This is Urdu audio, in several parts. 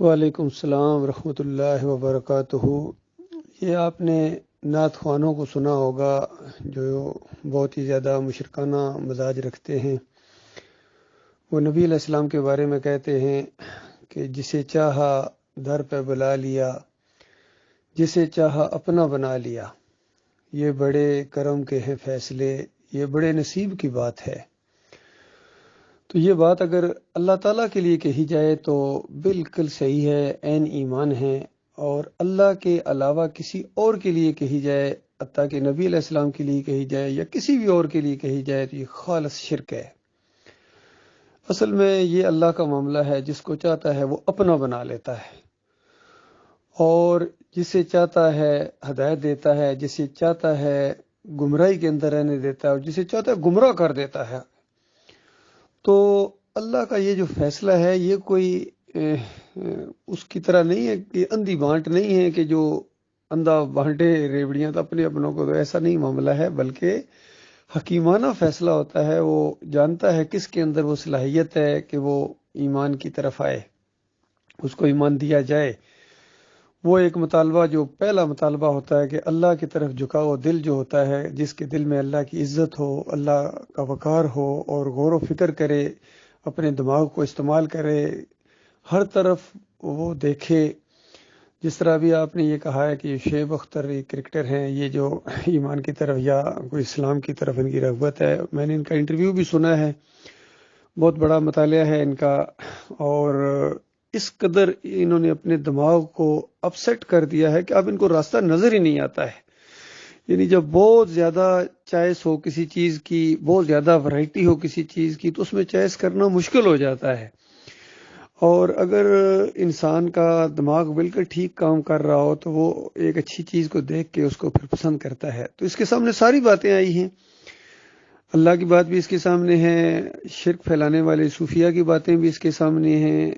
وعلیکم السلام ورحمۃ اللہ وبرکاتہ۔ یہ آپ نے نعت خوانوں کو سنا ہوگا جو بہت ہی زیادہ مشرکانہ مزاج رکھتے ہیں۔ وہ نبی علیہ السلام کے بارے میں کہتے ہیں کہ جسے چاہا در پہ بلا لیا، جسے چاہا اپنا بنا لیا، یہ بڑے کرم کے ہیں فیصلے، یہ بڑے نصیب کی بات ہے۔ تو یہ بات اگر اللہ تعالیٰ کے لیے کہی جائے تو بالکل صحیح ہے، عین ایمان ہے، اور اللہ کے علاوہ کسی اور کے لیے کہی جائے، حتیٰ کہ نبی علیہ السلام کے لیے کہی جائے یا کسی بھی اور کے لیے کہی جائے تو یہ خالص شرک ہے۔ اصل میں یہ اللہ کا معاملہ ہے، جس کو چاہتا ہے وہ اپنا بنا لیتا ہے، اور جسے چاہتا ہے ہدایت دیتا ہے، جسے چاہتا ہے گمراہی کے اندر رہنے دیتا ہے، اور جسے چاہتا ہے گمراہ کر دیتا ہے۔ تو اللہ کا یہ جو فیصلہ ہے یہ کوئی اس کی طرح نہیں ہے کہ اندھی بانٹ نہیں ہے کہ جو اندھا بانٹے ریوڑیاں تو اپنے اپنوں کو، تو ایسا نہیں معاملہ ہے، بلکہ حکیمانہ فیصلہ ہوتا ہے۔ وہ جانتا ہے کس کے اندر وہ صلاحیت ہے کہ وہ ایمان کی طرف آئے، اس کو ایمان دیا جائے۔ وہ ایک مطالبہ، جو پہلا مطالبہ ہوتا ہے کہ اللہ کی طرف جھکاؤ دل جو ہوتا ہے، جس کے دل میں اللہ کی عزت ہو، اللہ کا وقار ہو، اور غور و فکر کرے، اپنے دماغ کو استعمال کرے، ہر طرف وہ دیکھے۔ جس طرح بھی آپ نے یہ کہا ہے کہ شعیب اختر یہ کرکٹر ہیں، یہ جو ایمان کی طرف یا کوئی اسلام کی طرف ان کی رغبت ہے، میں نے ان کا انٹرویو بھی سنا ہے، بہت بڑا مطالعہ ہے ان کا، اور اس قدر انہوں نے اپنے دماغ کو اپسیٹ کر دیا ہے کہ اب ان کو راستہ نظر ہی نہیں آتا ہے۔ یعنی جب بہت زیادہ چوائس ہو کسی چیز کی، بہت زیادہ ورائٹی ہو کسی چیز کی، تو اس میں چوائس کرنا مشکل ہو جاتا ہے، اور اگر انسان کا دماغ بالکل ٹھیک کام کر رہا ہو تو وہ ایک اچھی چیز کو دیکھ کے اس کو پھر پسند کرتا ہے۔ تو اس کے سامنے ساری باتیں آئی ہیں، اللہ کی بات بھی اس کے سامنے ہے، شرک پھیلانے والے صوفیہ کی باتیں بھی اس کے سامنے ہیں،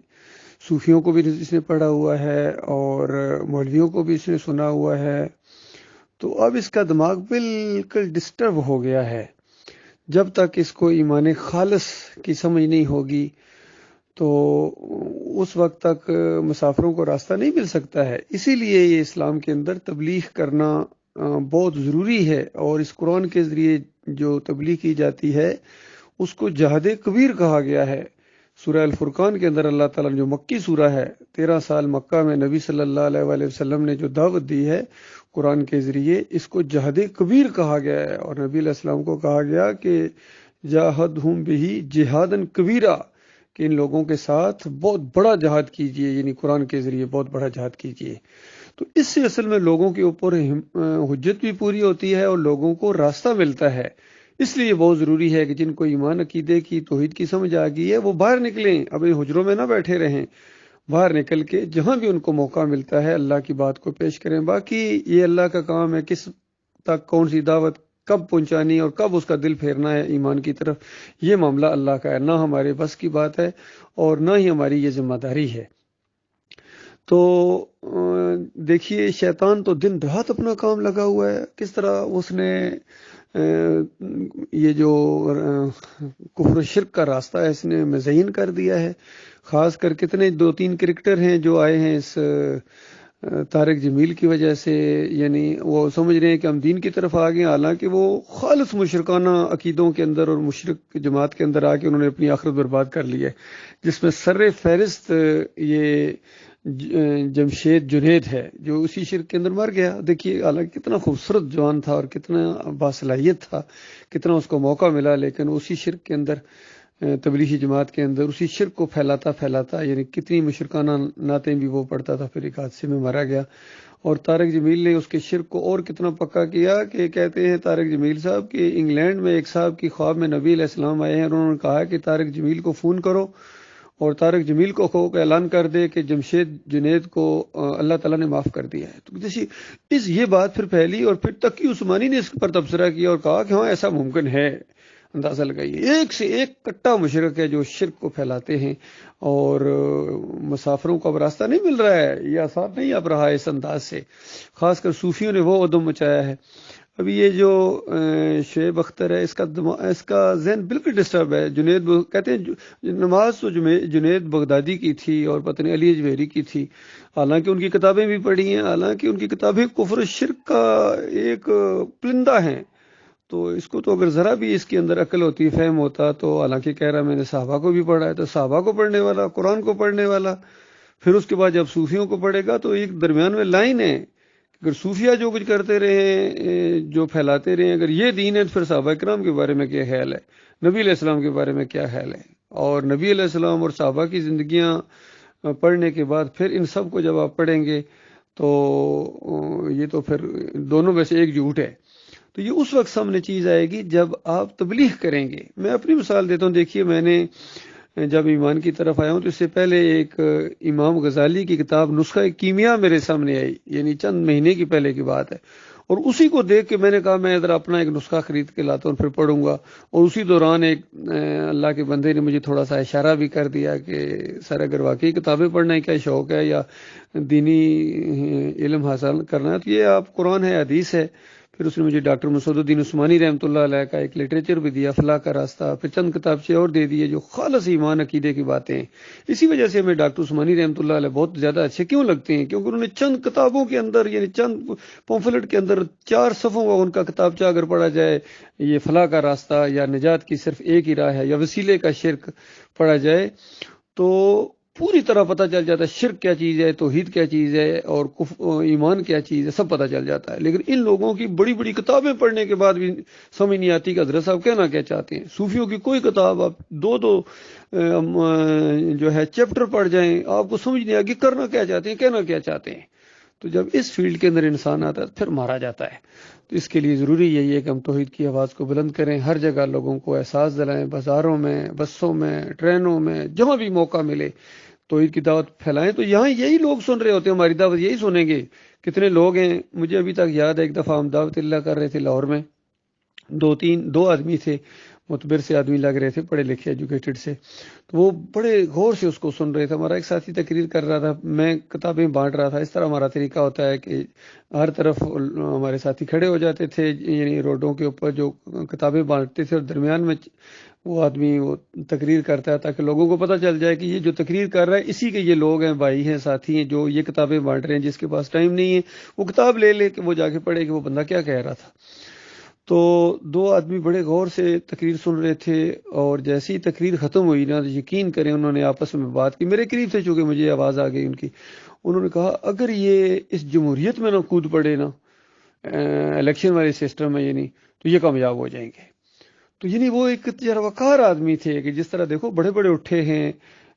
صوفیوں کو بھی اس نے پڑھا ہوا ہے، اور مولویوں کو بھی اس نے سنا ہوا ہے۔ تو اب اس کا دماغ بالکل ڈسٹرب ہو گیا ہے۔ جب تک اس کو ایمان خالص کی سمجھ نہیں ہوگی تو اس وقت تک مسافروں کو راستہ نہیں مل سکتا ہے۔ اسی لیے یہ اسلام کے اندر تبلیغ کرنا بہت ضروری ہے، اور اس قرآن کے ذریعے جو تبلیغ کی جاتی ہے اس کو جہاد کبیر کہا گیا ہے۔ سورہ الفرقان کے اندر اللہ تعالیٰ نے، جو مکی سورہ ہے، 13 سال مکہ میں نبی صلی اللہ علیہ وآلہ وسلم نے جو دعوت دی ہے قرآن کے ذریعے، اس کو جہاد کبیر کہا گیا ہے، اور نبی علیہ السلام کو کہا گیا کہ جاہدہم بہ جہادن کبیرہ، کہ ان لوگوں کے ساتھ بہت بڑا جہاد کیجئے، یعنی قرآن کے ذریعے بہت بڑا جہاد کیجئے۔ تو اس سے اصل میں لوگوں کے اوپر حجت بھی پوری ہوتی ہے، اور لوگوں کو راستہ ملتا ہے۔ اس لیے بہت ضروری ہے کہ جن کو ایمان عقیدے کی توحید کی سمجھ آ گئی ہے وہ باہر نکلیں، اب حجروں میں نہ بیٹھے رہیں، باہر نکل کے جہاں بھی ان کو موقع ملتا ہے اللہ کی بات کو پیش کریں۔ باقی یہ اللہ کا کام ہے، کس تک کون سی دعوت کب پہنچانی اور کب اس کا دل پھیرنا ہے ایمان کی طرف، یہ معاملہ اللہ کا ہے، نہ ہمارے بس کی بات ہے، اور نہ ہی ہماری یہ ذمہ داری ہے۔ تو دیکھیے، شیطان تو دن رات اپنا کام لگا ہوا ہے، کس طرح اس نے یہ جو کفر و شرک کا راستہ ہے اس نے مزین کر دیا ہے۔ خاص کر کتنے 2-3 کرکٹر ہیں جو آئے ہیں اس طارق جمیل کی وجہ سے، یعنی وہ سمجھ رہے ہیں کہ ہم دین کی طرف آ گئے، حالانکہ وہ خالص مشرکانہ عقیدوں کے اندر اور مشرک جماعت کے اندر آ کے انہوں نے اپنی آخرت برباد کر لی ہے، جس میں سر فہرست یہ جمشید جنید ہے، جو اسی شرک کے اندر مر گیا۔ دیکھیے، حالانکہ کتنا خوبصورت جوان تھا اور کتنا باصلاحیت تھا، کتنا اس کو موقع ملا، لیکن اسی شرک کے اندر، تبلیغی جماعت کے اندر، اسی شرک کو پھیلاتا یعنی کتنی مشرکانہ نعتیں بھی وہ پڑھتا تھا، پھر ایک حادثے میں مارا گیا۔ اور طارق جمیل نے اس کے شرک کو اور کتنا پکا کیا کہ کہتے ہیں طارق جمیل صاحب کہ انگلینڈ میں ایک صاحب کی خواب میں نبی علیہ السلام آئے ہیں، اور انہوں نے کہا کہ طارق جمیل کو فون کرو اور طارق جمیل کو اعلان کر دے کہ جمشید جنید کو اللہ تعالیٰ نے معاف کر دیا ہے۔ تو یہ بات پھر پھیلی، اور پھر تقی عثمانی نے اس پر تبصرہ کیا اور کہا کہ ہاں ایسا ممکن ہے۔ اندازہ لگائیے، ایک سے ایک کٹا مشرک ہے جو شرک کو پھیلاتے ہیں، اور مسافروں کو اب راستہ نہیں مل رہا ہے، یہ آسان نہیں اب رہا ہے اس انداز سے۔ خاص کر صوفیوں نے وہ عدم مچایا ہے۔ ابھی یہ جو شعیب اختر ہے، اس کا ذہن بالکل ڈسٹرب ہے۔ جنید کہتے ہیں نماز تو جنید بغدادی کی تھی اور پتہ نہیں علی اجمیری کی تھی، حالانکہ ان کی کتابیں بھی پڑھی ہیں، حالانکہ ان کی کتابیں کفر و شرک کا ایک پلندہ ہیں۔ تو اس کو تو اگر ذرا بھی اس کے اندر عقل ہوتی، فہم ہوتا، تو حالانکہ کہہ رہا میں نے صحابہ کو بھی پڑھا ہے، تو صحابہ کو پڑھنے والا، قرآن کو پڑھنے والا، پھر اس کے بعد جب صوفیوں کو پڑھے گا تو ایک درمیان میں لائن ہے، اگر صوفیہ جو کچھ کرتے رہے، جو پھیلاتے رہے، اگر یہ دین ہے تو پھر صحابہ کرام کے بارے میں کیا خیال ہے، نبی علیہ السلام کے بارے میں کیا خیال ہے؟ اور نبی علیہ السلام اور صحابہ کی زندگیاں پڑھنے کے بعد پھر ان سب کو جب آپ پڑھیں گے تو یہ تو پھر دونوں میں سے ایک جھوٹ ہے۔ تو یہ اس وقت سامنے چیز آئے گی جب آپ تبلیغ کریں گے۔ میں اپنی مثال دیتا ہوں، دیکھیے میں نے جب ایمان کی طرف آیا ہوں تو اس سے پہلے ایک امام غزالی کی کتاب نسخہ کیمیا میرے سامنے آئی، یعنی چند مہینے کی پہلے کی بات ہے، اور اسی کو دیکھ کے میں نے کہا میں ادھر اپنا ایک نسخہ خرید کے لاتا ہوں، پھر پڑھوں گا۔ اور اسی دوران ایک اللہ کے بندے نے مجھے تھوڑا سا اشارہ بھی کر دیا کہ سر اگر واقعی کتابیں پڑھنا کیا شوق ہے یا دینی علم حاصل کرنا ہے تو یہ آپ قرآن ہے، حدیث ہے۔ پھر اس نے مجھے ڈاکٹر مسعود الدین عثمانی رحمۃ اللہ علیہ کا ایک لٹریچر بھی دیا، فلاح کا راستہ، پھر چند کتابچے اور دے دیے جو خالص ایمان عقیدے کی باتیں ہیں۔ اسی وجہ سے ہمیں ڈاکٹر عثمانی رحمۃ اللہ علیہ بہت زیادہ اچھے کیوں لگتے ہیں؟ کیونکہ انہوں نے چند کتابوں کے اندر، یعنی چند پمفلٹ کے اندر 4 صفحوں کا ان کا کتابچہ اگر پڑھا جائے، یہ فلاح کا راستہ یا نجات کی صرف ایک ہی راہ ہے یا وسیلے کا شرک پڑھا جائے تو پوری طرح پتہ چل جاتا ہے شرک کیا چیز ہے، توحید کیا چیز ہے، اور ایمان کیا چیز ہے، سب پتہ چل جاتا ہے۔ لیکن ان لوگوں کی بڑی بڑی کتابیں پڑھنے کے بعد بھی سمجھ نہیں آتی کہ حضرت صاحب کہنا کیا چاہتے ہیں۔ صوفیوں کی کوئی کتاب آپ دو جو ہے چیپٹر پڑھ جائیں، آپ کو سمجھ نہیں آگے کرنا کیا چاہتے ہیں، کہنا کیا چاہتے ہیں۔ تو جب اس فیلڈ کے اندر انسان آتا ہے پھر مارا جاتا ہے۔ تو اس کے لیے ضروری یہی ہے کہ ہم توحید کی آواز کو بلند کریں، ہر جگہ لوگوں کو احساس دلائیں، بازاروں میں، بسوں میں، ٹرینوں میں، جہاں بھی موقع ملے توحید کی دعوت پھیلائیں۔ تو یہاں یہی لوگ سن رہے ہوتے ہیں، ہماری دعوت یہی سنیں گے۔ کتنے لوگ ہیں، مجھے ابھی تک یاد ہے ایک دفعہ ہم دعوت اللہ کر رہے تھے لاہور میں، دو آدمی تھے، متبر سے آدمی لگ رہے تھے، پڑھے لکھے ایجوکیٹڈ سے، تو وہ بڑے غور سے اس کو سن رہے تھے۔ ہمارا ایک ساتھی تقریر کر رہا تھا، میں کتابیں بانٹ رہا تھا۔ اس طرح ہمارا طریقہ ہوتا ہے کہ ہر طرف ہمارے ساتھی کھڑے ہو جاتے تھے، یعنی روڈوں کے اوپر جو کتابیں بانٹتے تھے، اور درمیان میں وہ آدمی وہ تقریر کرتا ہے تاکہ لوگوں کو پتہ چل جائے کہ یہ جو تقریر کر رہا ہے اسی کے یہ لوگ ہیں، بھائی ہیں، ساتھی ہیں جو یہ کتابیں بانٹ رہے ہیں۔ جس کے پاس ٹائم نہیں ہے وہ کتاب لے لے کہ وہ جا کے پڑھے کہ وہ بندہ کیا کہہ رہا تھا۔ تو 2 آدمی بڑے غور سے تقریر سن رہے تھے، اور جیسی تقریر ختم ہوئی نا، یقین کریں انہوں نے آپس میں بات کی، میرے قریب تھے چونکہ مجھے آواز آ گئی ان کی۔ انہوں نے کہا اگر یہ اس جمہوریت میں نہ کود پڑے نا، الیکشن والے سسٹم میں، یعنی تو یہ کامیاب ہو جائیں گے۔ تو یعنی وہ ایک تجربہ آدمی تھے کہ جس طرح دیکھو بڑے بڑے اٹھے ہیں،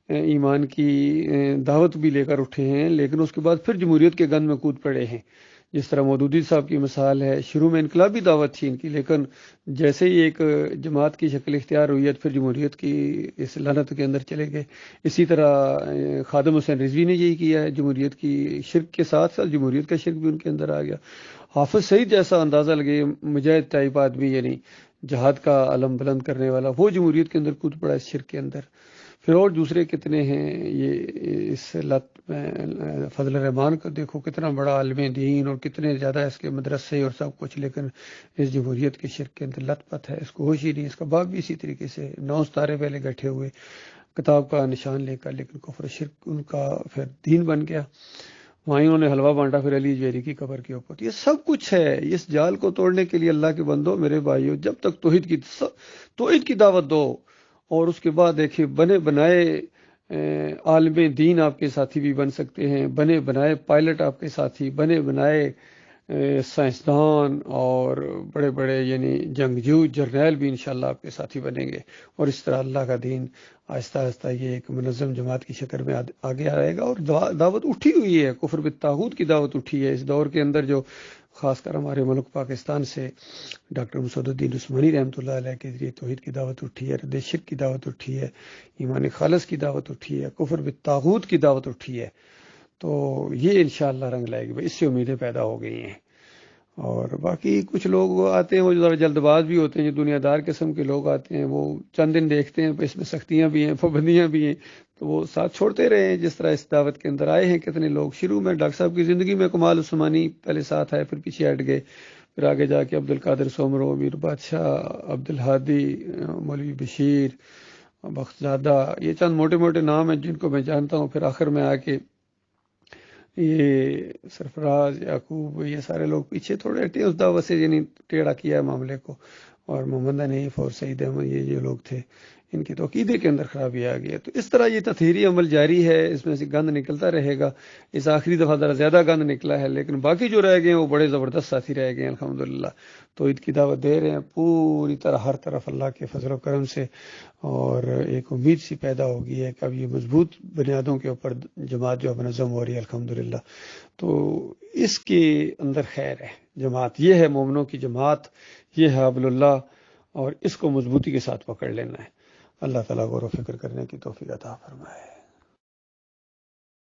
ایمان کی دعوت بھی لے کر اٹھے ہیں، لیکن اس کے بعد پھر جمہوریت کے گند میں کود پڑے ہیں۔ جس طرح مودودی صاحب کی مثال ہے، شروع میں انقلابی دعوت تھی ان کی، لیکن جیسے ہی ایک جماعت کی شکل اختیار ہوئی ہے پھر جمہوریت کی اس لعنت کے اندر چلے گئے۔ اسی طرح خادم حسین رضوی نے یہی کیا ہے، جمہوریت کی شرک کے ساتھ ساتھ جمہوریت کا شرک بھی ان کے اندر آ گیا۔ حافظ سعید جیسا اندازہ لگے، مجاہد ٹائپ آدمی، یعنی جہاد کا علم بلند کرنے والا، وہ جمہوریت کے اندر کود پڑا اس شرک کے اندر۔ پھر اور دوسرے کتنے ہیں، یہ اس لت میں فضل الرحمان کو دیکھو، کتنا بڑا عالم دین اور کتنے زیادہ اس کے مدرسے اور سب کچھ، لیکن اس جمہوریت کے شرک کے اندر لت پت ہے، اس کو ہوش ہی نہیں۔ اس کا باپ بھی اسی طریقے سے 9 ستارے پہلے بیٹھے ہوئے کتاب کا نشان لے کر، لیکن کفر و شرک ان کا پھر دین بن گیا۔ وہیں انہوں نے حلوہ بانٹا پھر علی جویری کی قبر کے اوپر۔ یہ سب کچھ ہے۔ اس جال کو توڑنے کے لیے اللہ کے بندو، میرے بھائیو، جب تک توحید کی دعوت دو، اور اس کے بعد دیکھیں بنے بنائے عالم دین آپ کے ساتھی بھی بن سکتے ہیں، بنے بنائے پائلٹ آپ کے ساتھی، بنے بنائے سائنسدان اور بڑے بڑے یعنی جنگجو جرنیل بھی انشاءاللہ آپ کے ساتھی بنیں گے، اور اس طرح اللہ کا دین آہستہ آہستہ یہ ایک منظم جماعت کی شکل میں آگے آئے گا۔ اور دعوت اٹھی ہوئی ہے، کفر بالطاغوت کی دعوت اٹھی ہے اس دور کے اندر، جو خاص کر ہمارے ملک پاکستان سے ڈاکٹر مسعود الدین عثمانی رحمۃ اللہ علیہ کے ذریعے توحید کی دعوت اٹھی ہے، رد شرک کی دعوت اٹھی ہے، ایمان خالص کی دعوت اٹھی ہے، کفر بالطاغوت کی دعوت اٹھی ہے۔ تو یہ انشاءاللہ رنگ لائے گی، اس سے امیدیں پیدا ہو گئی ہیں۔ اور باقی کچھ لوگ آتے ہیں وہ ذرا جلد باز بھی ہوتے ہیں، جو دنیا دار قسم کے لوگ آتے ہیں، وہ چند دن دیکھتے ہیں، اس میں سختیاں بھی ہیں، پابندیاں بھی ہیں، تو وہ ساتھ چھوڑتے رہے ہیں۔ جس طرح اس دعوت کے اندر آئے ہیں کتنے لوگ، شروع میں ڈاکٹر صاحب کی زندگی میں کمال عثمانی پہلے ساتھ آئے، پھر پیچھے ہٹ گئے، پھر آگے جا کے عبد القادر سومرو، میر بادشاہ، عبد الہادی، مولوی بشیر، بختزادہ، یہ چند موٹے موٹے نام ہیں جن کو میں جانتا ہوں۔ پھر آخر میں آ کے یہ سرفراز، یعقوب، یہ سارے لوگ پیچھے تھوڑے ہٹے اس دعوت سے، یعنی ٹیڑھا کیا ہے معاملے کو، اور محمد حنیف اور سعید احمد یہ لوگ تھے، ان کی تو عقیدے کے اندر خرابی آ گئی ہے۔ تو اس طرح یہ تطہیری عمل جاری ہے، اس میں سے گند نکلتا رہے گا۔ اس آخری دفعہ ذرا زیادہ گند نکلا ہے، لیکن باقی جو رہ گئے ہیں وہ بڑے زبردست ساتھی رہ گئے ہیں الحمدللہ۔ تو عید کی دعوت دے رہے ہیں پوری طرح ہر طرف اللہ کے فضل و کرم سے، اور ایک امید سی پیدا ہوگی ہے کہ اب یہ مضبوط بنیادوں کے اوپر جماعت جو منظم ہو رہی ہے الحمدللہ۔ تو اس کے اندر خیر ہے، جماعت یہ ہے، مومنوں کی جماعت یہ ہے حبل اللہ، اور اس کو مضبوطی کے ساتھ پکڑ لینا ہے۔ اللہ تعالیٰ غور و فکر کرنے کی توفیق عطا فرمائے۔